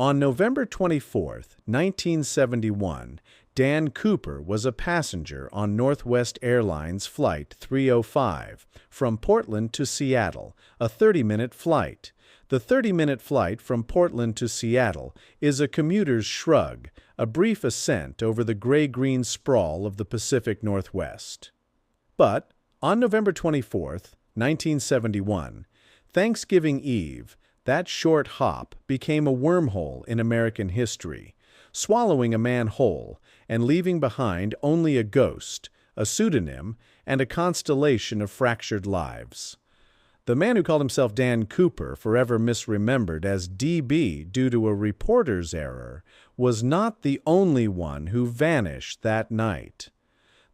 On November 24, 1971, Dan Cooper was a passenger on Northwest Airlines Flight 305 from Portland to Seattle, a 30-minute flight. The 30-minute flight from Portland to Seattle is a commuter's shrug, a brief ascent over the gray-green sprawl of the Pacific Northwest. But on November 24, 1971, Thanksgiving Eve, that short hop became a wormhole in American history, swallowing a man whole and leaving behind only a ghost, a pseudonym, and a constellation of fractured lives. The man who called himself Dan Cooper, forever misremembered as DB due to a reporter's error, was not the only one who vanished that night.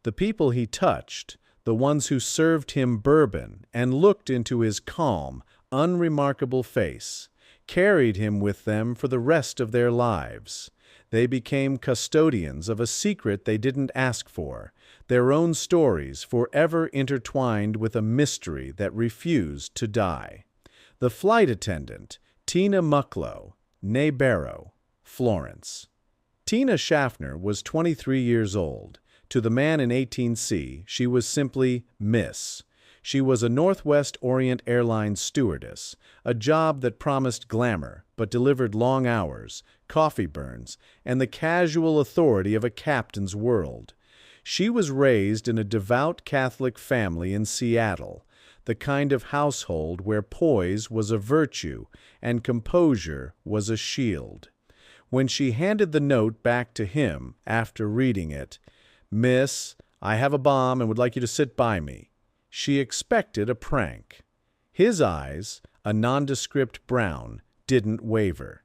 The people he touched, the ones who served him bourbon and looked into his calm, unremarkable face, carried him with them for the rest of their lives. They became custodians of a secret they didn't ask for, their own stories forever intertwined with a mystery that refused to die. The flight attendant, Tina Mucklow, née Barrow, Florence. Tina Schaffner was 23 years old. To the man in 18C, she was simply Miss. She was a Northwest Orient Airlines stewardess, a job that promised glamour but delivered long hours, coffee burns, and the casual authority of a captain's world. She was raised in a devout Catholic family in Seattle, the kind of household where poise was a virtue and composure was a shield. When she handed the note back to him after reading it, "Miss, I have a bomb and would like you to sit by me," she expected a prank. His eyes, a nondescript brown, didn't waver.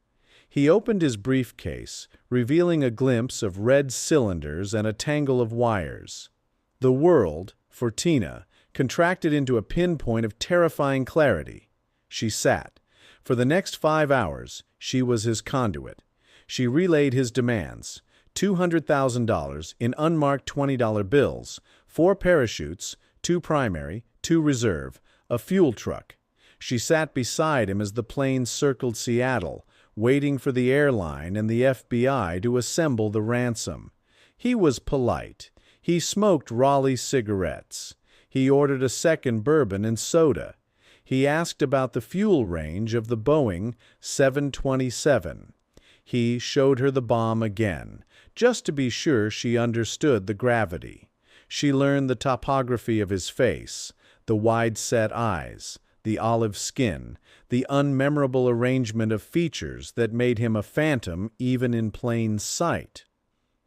He opened his briefcase, revealing a glimpse of red cylinders and a tangle of wires. The world, for Tina, contracted into a pinpoint of terrifying clarity. She sat. For the next 5 hours, she was his conduit. She relayed his demands: $200,000 in unmarked $20 bills, 4 parachutes, 2 primary, 2 reserve, a fuel truck. She sat beside him as the plane circled Seattle, waiting for the airline and the FBI to assemble the ransom. He was polite. He smoked Raleigh cigarettes. He ordered a second bourbon and soda. He asked about the fuel range of the Boeing 727. He showed her the bomb again, just to be sure she understood the gravity. She learned the topography of his face, the wide-set eyes, the olive skin, the unmemorable arrangement of features that made him a phantom even in plain sight.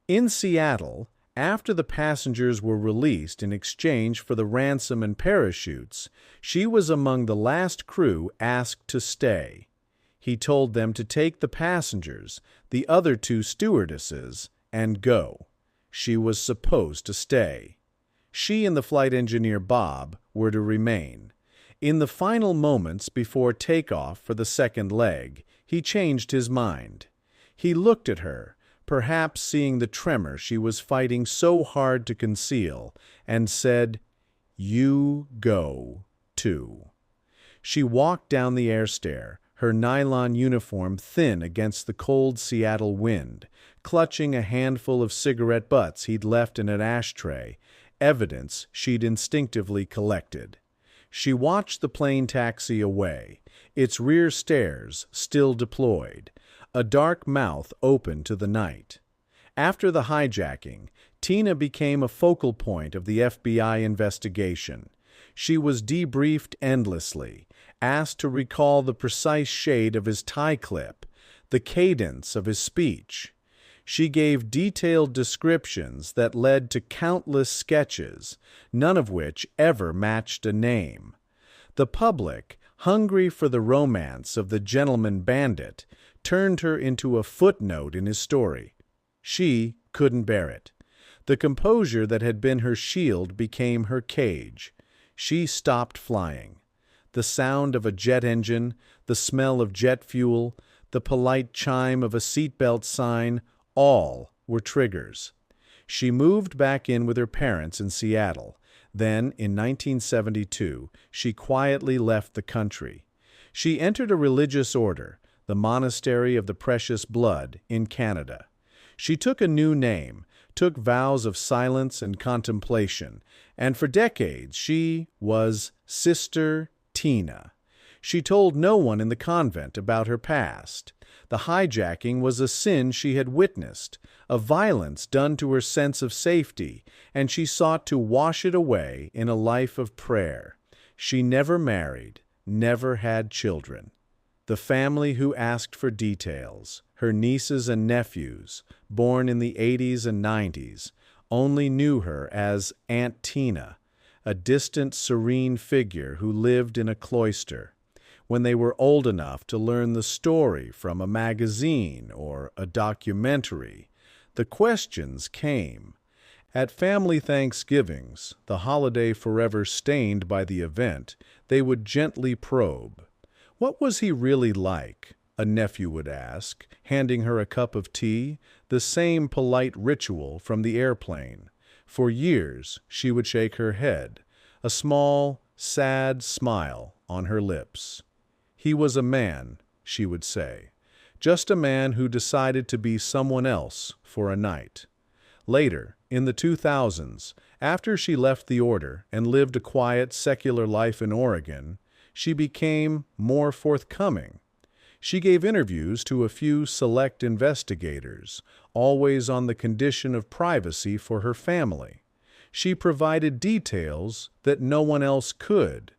In Seattle, after the passengers were released in exchange for the ransom and parachutes, she was among the last crew asked to stay. He told them to take the passengers, the other 2 stewardesses, and go. She was supposed to stay. She and the flight engineer Bob were to remain. In the final moments before takeoff for the second leg, he changed his mind. He looked at her, perhaps seeing the tremor she was fighting so hard to conceal, and said, "You go, too." She walked down the air stair, her nylon uniform thin against the cold Seattle wind, clutching a handful of cigarette butts he'd left in an ashtray, evidence she'd instinctively collected. She watched the plane taxi away, its rear stairs still deployed, a dark mouth open to the night. After the hijacking, Tina became a focal point of the FBI investigation. She was debriefed endlessly, asked to recall the precise shade of his tie clip, the cadence of his speech. She gave detailed descriptions that led to countless sketches, none of which ever matched a name. The public, hungry for the romance of the gentleman bandit, turned her into a footnote in his story. She couldn't bear it. The composure that had been her shield became her cage. She stopped flying. The sound of a jet engine, the smell of jet fuel, the polite chime of a seatbelt sign, all were triggers. She moved back in with her parents in Seattle. Then, in 1972, she quietly left the country. She entered a religious order, the Monastery of the Precious Blood in Canada. She took a new name, took vows of silence and contemplation, and for decades she was Sister Tina. She told no one in the convent about her past. The hijacking was a sin she had witnessed, a violence done to her sense of safety, and she sought to wash it away in a life of prayer. She never married, never had children. The family who asked for details, her nieces and nephews, born in the 80s and 90s, only knew her as Aunt Tina, a distant, serene figure who lived in a cloister. When they were old enough to learn the story from a magazine or a documentary, the questions came. At family Thanksgivings, the holiday forever stained by the event, they would gently probe. What was he really like? A nephew would ask, handing her a cup of tea, the same polite ritual from the airplane. For years, she would shake her head, a small, sad smile on her lips. He was a man, she would say, just a man who decided to be someone else for a night. Later, in the 2000s, after she left the order and lived a quiet, secular life in Oregon, she became more forthcoming. She gave interviews to a few select investigators, always on the condition of privacy for her family. She provided details that no one else could.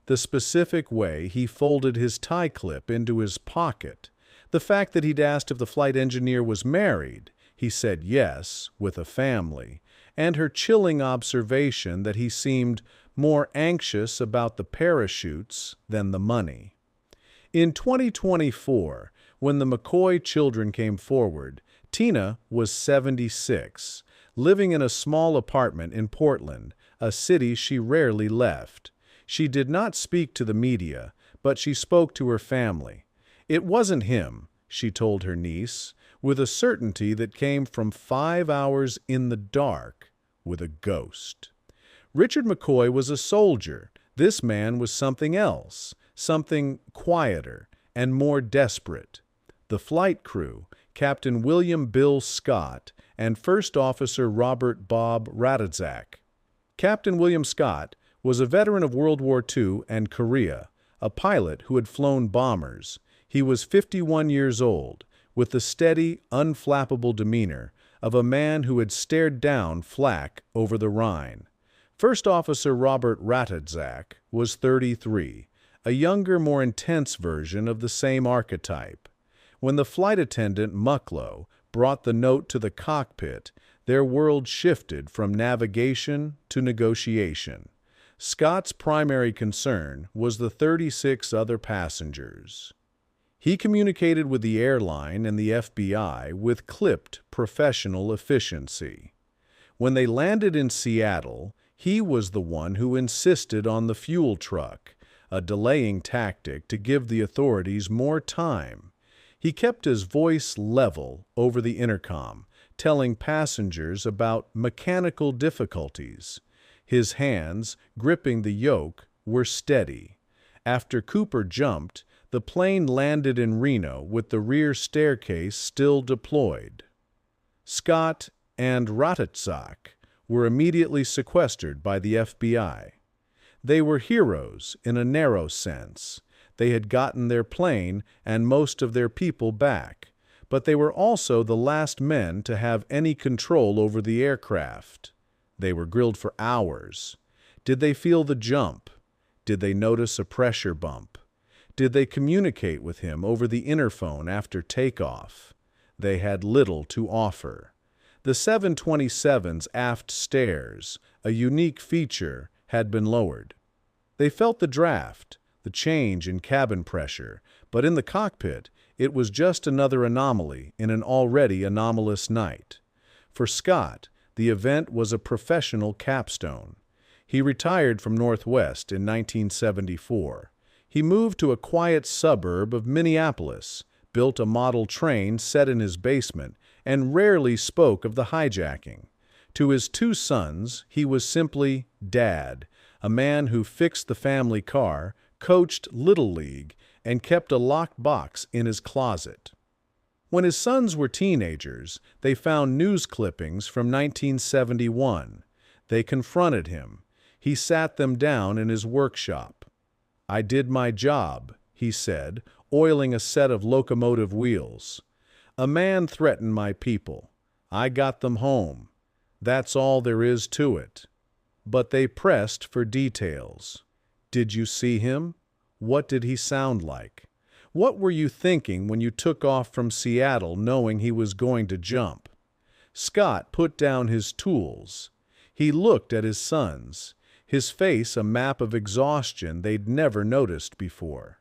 The specific way he folded his tie clip into his pocket, the fact that he'd asked if the flight engineer was married, he said yes, with a family, and her chilling observation that he seemed more anxious about the parachutes than the money. In 2024, when the McCoy children came forward, Tina was 76, living in a small apartment in Portland, a city she rarely left. She did not speak to the media, but she spoke to her family. It wasn't him, she told her niece, with a certainty that came from 5 hours in the dark with a ghost. Richard McCoy was a soldier. This man was something else, something quieter and more desperate. The flight crew, Captain William Bill Scott and First Officer Robert Bob Ratazak. Captain William Scott was a veteran of World War II and Korea, a pilot who had flown bombers. He was 51 years old, with the steady, unflappable demeanor of a man who had stared down flak over the Rhine. First Officer Robert Ratazak was 33, a younger, more intense version of the same archetype. When the flight attendant, Mucklow, brought the note to the cockpit, their world shifted from navigation to negotiation. Scott's primary concern was the 36 other passengers. He communicated with the airline and the FBI with clipped professional efficiency. When they landed in Seattle, he was the one who insisted on the fuel truck, a delaying tactic to give the authorities more time. He kept his voice level over the intercom, telling passengers about mechanical difficulties. His hands, gripping the yoke, were steady. After Cooper jumped, the plane landed in Reno with the rear staircase still deployed. Scott and Ratazak were immediately sequestered by the FBI. They were heroes in a narrow sense. They had gotten their plane and most of their people back, but they were also the last men to have any control over the aircraft. They were grilled for hours. Did they feel the jump? Did they notice a pressure bump? Did they communicate with him over the interphone after takeoff? They had little to offer. The 727's aft stairs, a unique feature, had been lowered. They felt the draft, the change in cabin pressure, but in the cockpit, it was just another anomaly in an already anomalous night. For Scott, the event was a professional capstone. He retired from Northwest in 1974. He moved to a quiet suburb of Minneapolis, built a model train set in his basement, and rarely spoke of the hijacking. To his 2 sons, he was simply Dad, a man who fixed the family car, coached Little League, and kept a locked box in his closet. When his sons were teenagers, they found news clippings from 1971. They confronted him. He sat them down in his workshop. "I did my job," he said, oiling a set of locomotive wheels. "A man threatened my people. I got them home. That's all there is to it." But they pressed for details. "Did you see him? What did he sound like? What were you thinking when you took off from Seattle knowing he was going to jump?" Scott put down his tools. He looked at his sons, his face a map of exhaustion they'd never noticed before.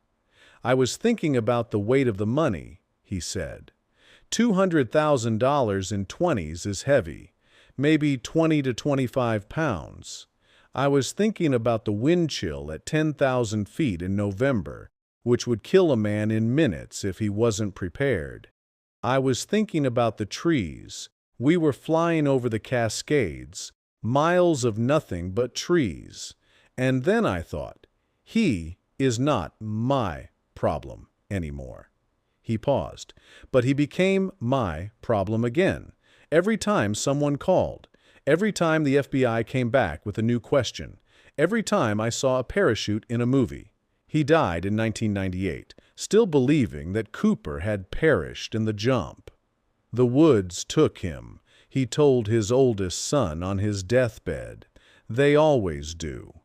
"I was thinking about the weight of the money," he said. $200,000 in 20s is heavy, maybe 20 to 25 pounds. I was thinking about the wind chill at 10,000 feet in November, which would kill a man in minutes if he wasn't prepared. I was thinking about the trees. We were flying over the Cascades, miles of nothing but trees. And then I thought, he is not my problem anymore." He paused, but he became my problem again. Every time someone called, every time the FBI came back with a new question, every time I saw a parachute in a movie. He died in 1998, still believing that Cooper had perished in the jump. "The woods took him," he told his oldest son on his deathbed. "They always do."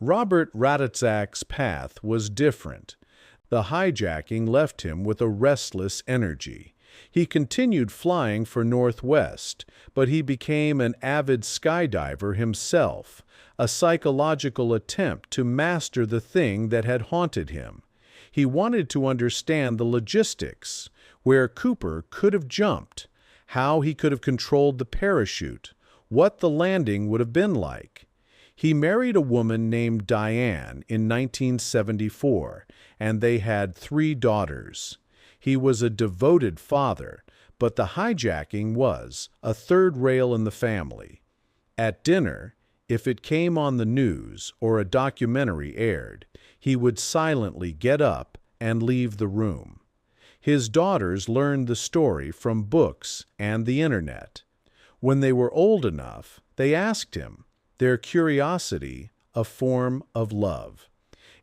Robert Ratatzak's path was different. The hijacking left him with a restless energy. He continued flying for Northwest, but he became an avid skydiver himself, a psychological attempt to master the thing that had haunted him. He wanted to understand the logistics, where Cooper could have jumped, how he could have controlled the parachute, what the landing would have been like. He married a woman named Diane in 1974, and they had 3 daughters. He was a devoted father, but the hijacking was a third rail in the family. At dinner, if it came on the news or a documentary aired, he would silently get up and leave the room. His daughters learned the story from books and the internet. When they were old enough, they asked him, their curiosity a form of love.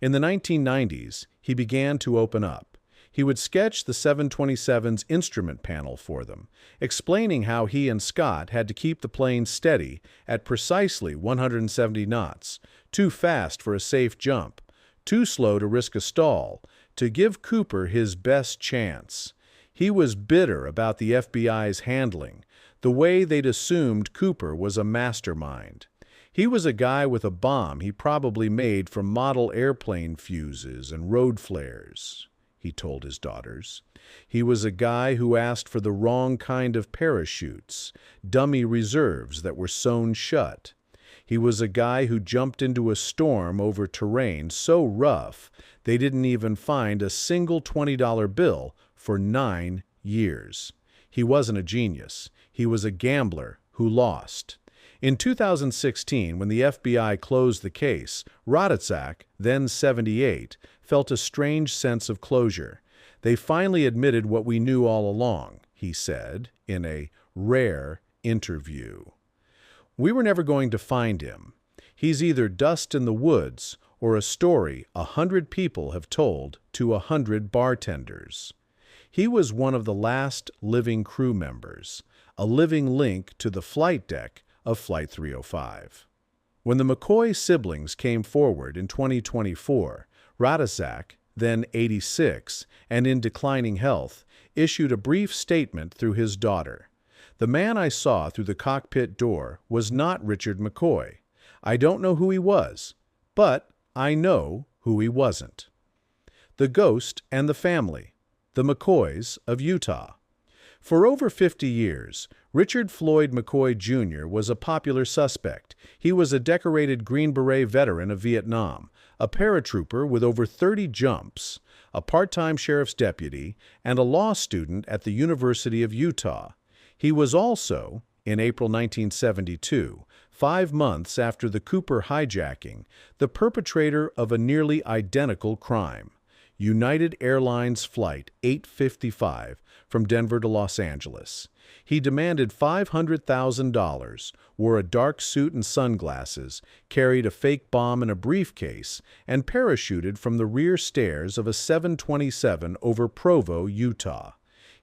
In the 1990s, he began to open up. He would sketch the 727's instrument panel for them, explaining how he and Scott had to keep the plane steady at precisely 170 knots, too fast for a safe jump, too slow to risk a stall, to give Cooper his best chance. He was bitter about the FBI's handling, the way they'd assumed Cooper was a mastermind. He was a guy with a bomb he probably made from model airplane fuses and road flares, he told his daughters. He was a guy who asked for the wrong kind of parachutes, dummy reserves that were sewn shut. He was a guy who jumped into a storm over terrain so rough they didn't even find a single $20 bill for 9 years. He wasn't a genius. He was a gambler who lost. In 2016, when the FBI closed the case, Ratatzak, then 78, felt a strange sense of closure. "They finally admitted what we knew all along," he said in a rare interview. "We were never going to find him. He's either dust in the woods or a story 100 people have told to 100 bartenders." He was one of the last living crew members, a living link to the flight deck of Flight 305. When the McCoy siblings came forward in 2024, Ratatzak, then 86 and in declining health, issued a brief statement through his daughter. "The man I saw through the cockpit door was not Richard McCoy. I don't know who he was, but I know who he wasn't." The ghost and the family, the McCoys of Utah. For over 50 years, Richard Floyd McCoy Jr. was a popular suspect. He was a decorated Green Beret veteran of Vietnam, a paratrooper with over 30 jumps, a part-time sheriff's deputy, and a law student at the University of Utah. He was also, in April 1972, 5 months after the Cooper hijacking, the perpetrator of a nearly identical crime. United Airlines Flight 855 from Denver to Los Angeles. He demanded $500,000, wore a dark suit and sunglasses, carried a fake bomb in a briefcase, and parachuted from the rear stairs of a 727 over Provo, Utah.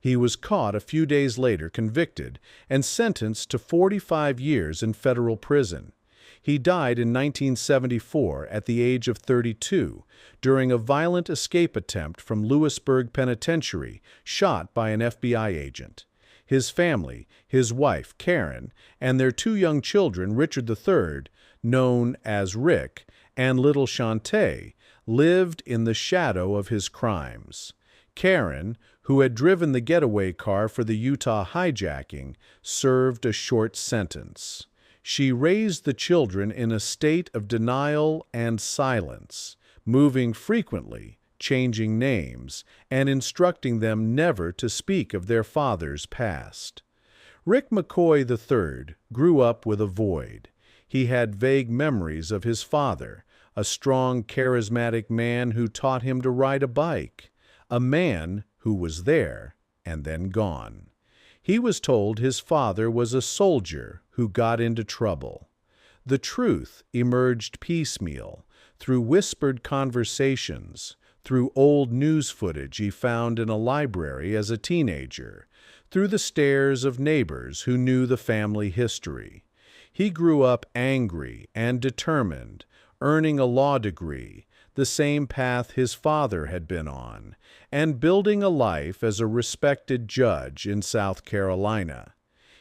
He was caught a few days later, convicted, and sentenced to 45 years in federal prison. He died in 1974 at the age of 32 during a violent escape attempt from Lewisburg Penitentiary, shot by an FBI agent. His family, his wife, Karen, and their two young children, Richard III, known as Rick, and little Shantae, lived in the shadow of his crimes. Karen, who had driven the getaway car for the Utah hijacking, served a short sentence. She raised the children in a state of denial and silence, moving frequently, changing names, and instructing them never to speak of their father's past. Rick McCoy III grew up with a void. He had vague memories of his father, a strong, charismatic man who taught him to ride a bike, a man who was there and then gone. He was told his father was a soldier who got into trouble. The truth emerged piecemeal, through whispered conversations, through old news footage he found in a library as a teenager, through the stares of neighbors who knew the family history. He grew up angry and determined, earning a law degree, the same path his father had been on, and building a life as a respected judge in South Carolina.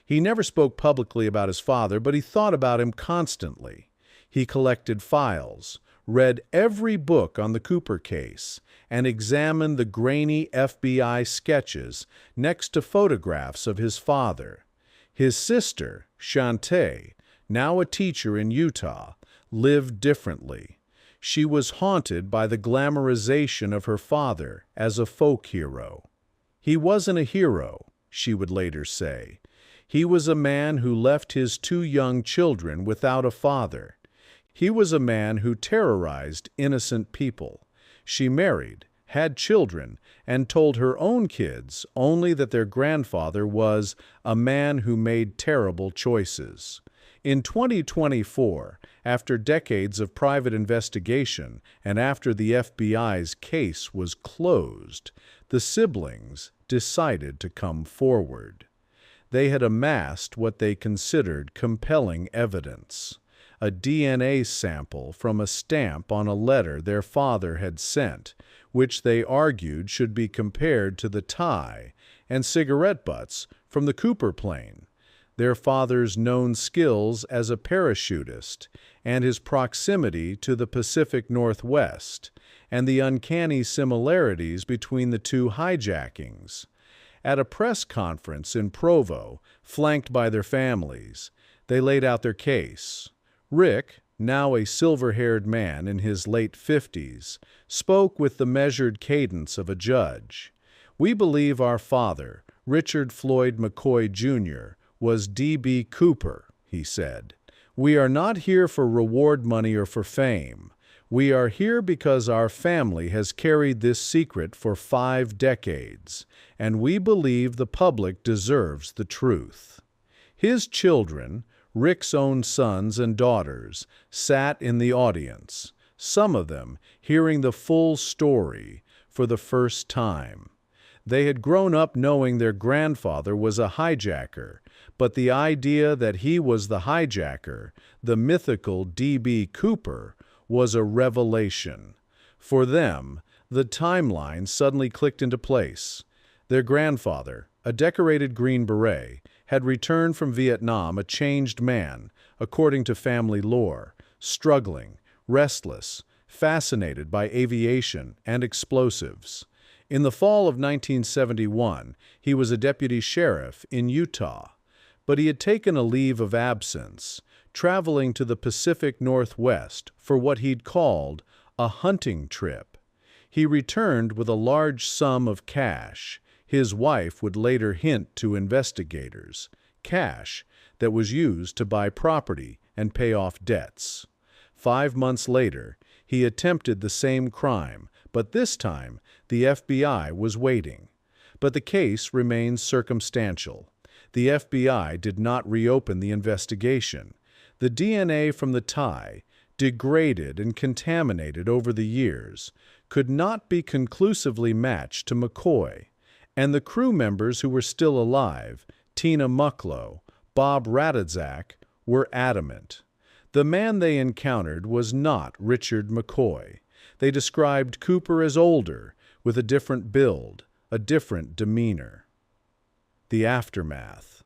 He never spoke publicly about his father, but he thought about him constantly. He collected files, read every book on the Cooper case, and examined the grainy FBI sketches next to photographs of his father. His sister, Shantae, now a teacher in Utah, lived differently. She was haunted by the glamorization of her father as a folk hero. He wasn't a hero, she would later say. He was a man who left his two young children without a father. He was a man who terrorized innocent people. She married, had children, and told her own kids only that their grandfather was a man who made terrible choices. In 2024, after decades of private investigation and after the FBI's case was closed, the siblings decided to come forward. They had amassed what they considered compelling evidence: a DNA sample from a stamp on a letter their father had sent, which they argued should be compared to the tie, and cigarette butts from the Cooper plane. Their father's known skills as a parachutist, and his proximity to the Pacific Northwest, and the uncanny similarities between the two hijackings. At a press conference in Provo, flanked by their families, they laid out their case. Rick, now a silver-haired man in his late 50s, spoke with the measured cadence of a judge. "We believe our father, Richard Floyd McCoy, Jr., was D.B. Cooper," he said. "We are not here for reward money or for fame. We are here because our family has carried this secret for 5 decades, and we believe the public deserves the truth." His children, Rick's own sons and daughters, sat in the audience, some of them hearing the full story for the first time. They had grown up knowing their grandfather was a hijacker, but the idea that he was the hijacker, the mythical D.B. Cooper, was a revelation. For them, the timeline suddenly clicked into place. Their grandfather, a decorated Green Beret, had returned from Vietnam a changed man, according to family lore, struggling, restless, fascinated by aviation and explosives. In the fall of 1971, he was a deputy sheriff in Utah, but he had taken a leave of absence, traveling to the Pacific Northwest for what he'd called a hunting trip. He returned with a large sum of cash, his wife would later hint to investigators, cash that was used to buy property and pay off debts. 5 months later, he attempted the same crime, But this time, the FBI was waiting. But the case remains circumstantial. The FBI did not reopen the investigation. The DNA from the tie, degraded and contaminated over the years, could not be conclusively matched to McCoy, and the crew members who were still alive, Tina Mucklow, Bob Radadzak, were adamant. The man they encountered was not Richard McCoy. They described Cooper as older, with a different build, a different demeanor. The aftermath.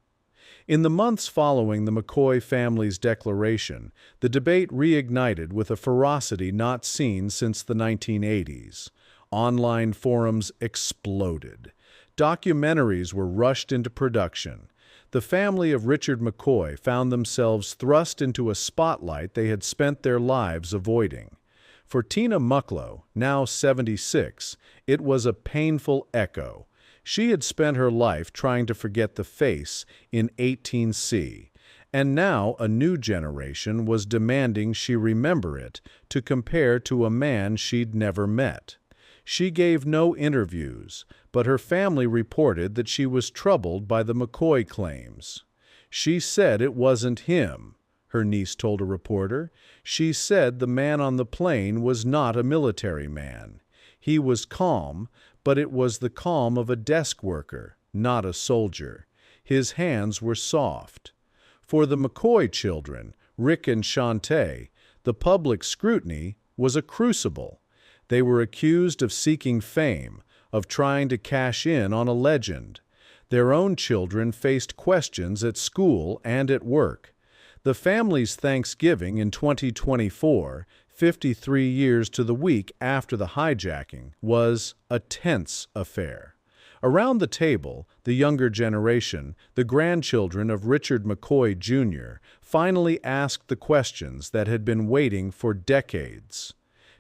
In the months following the McCoy family's declaration, the debate reignited with a ferocity not seen since the 1980s. Online forums exploded. Documentaries were rushed into production. The family of Richard McCoy found themselves thrust into a spotlight they had spent their lives avoiding. For Tina Mucklow, now 76, it was a painful echo. She had spent her life trying to forget the face in 18C, and now a new generation was demanding she remember it to compare to a man she'd never met. She gave no interviews, but her family reported that she was troubled by the McCoy claims. She said it wasn't him, her niece told a reporter. She said the man on the plane was not a military man. He was calm, but it was the calm of a desk worker, not a soldier. His hands were soft. For the McCoy children, Rick and Shantae, the public scrutiny was a crucible. They were accused of seeking fame, of trying to cash in on a legend. Their own children faced questions at school and at work. The family's Thanksgiving in 2024, 53 years to the week after the hijacking, was a tense affair. Around the table, the younger generation, the grandchildren of Richard McCoy Jr., finally asked the questions that had been waiting for decades.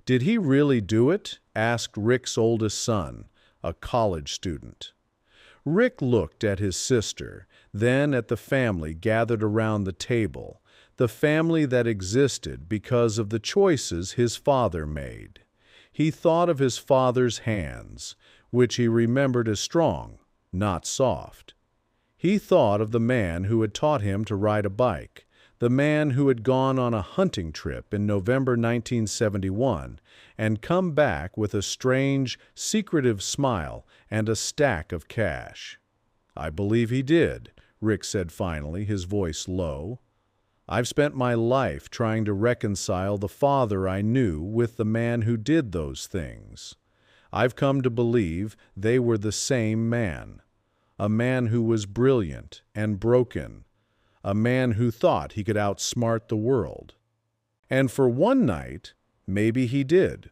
"Did he really do it?" asked Rick's oldest son, a college student. Rick looked at his sister, then at the family gathered around the table, the family that existed because of the choices his father made. He thought of his father's hands, which he remembered as strong, not soft. He thought of the man who had taught him to ride a bike, the man who had gone on a hunting trip in November 1971 and come back with a strange, secretive smile and a stack of cash. "I believe he did," Rick said finally, his voice low. "I've spent my life trying to reconcile the father I knew with the man who did those things. I've come to believe they were the same man, a man who was brilliant and broken, a man who thought he could outsmart the world. And for one night, maybe he did."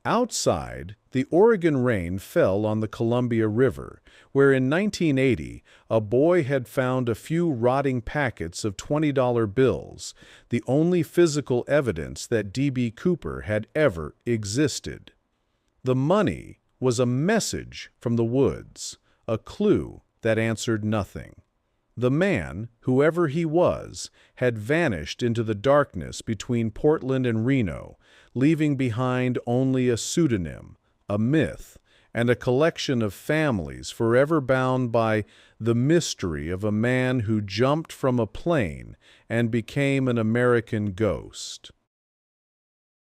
Outside, the Oregon rain fell on the Columbia River, where in 1980 a boy had found a few rotting packets of $20 bills, the only physical evidence that D.B. Cooper had ever existed. The money was a message from the woods, a clue that answered nothing. The man, whoever he was, had vanished into the darkness between Portland and Reno, leaving behind only a pseudonym, a myth, and a collection of families forever bound by the mystery of a man who jumped from a plane and became an American ghost.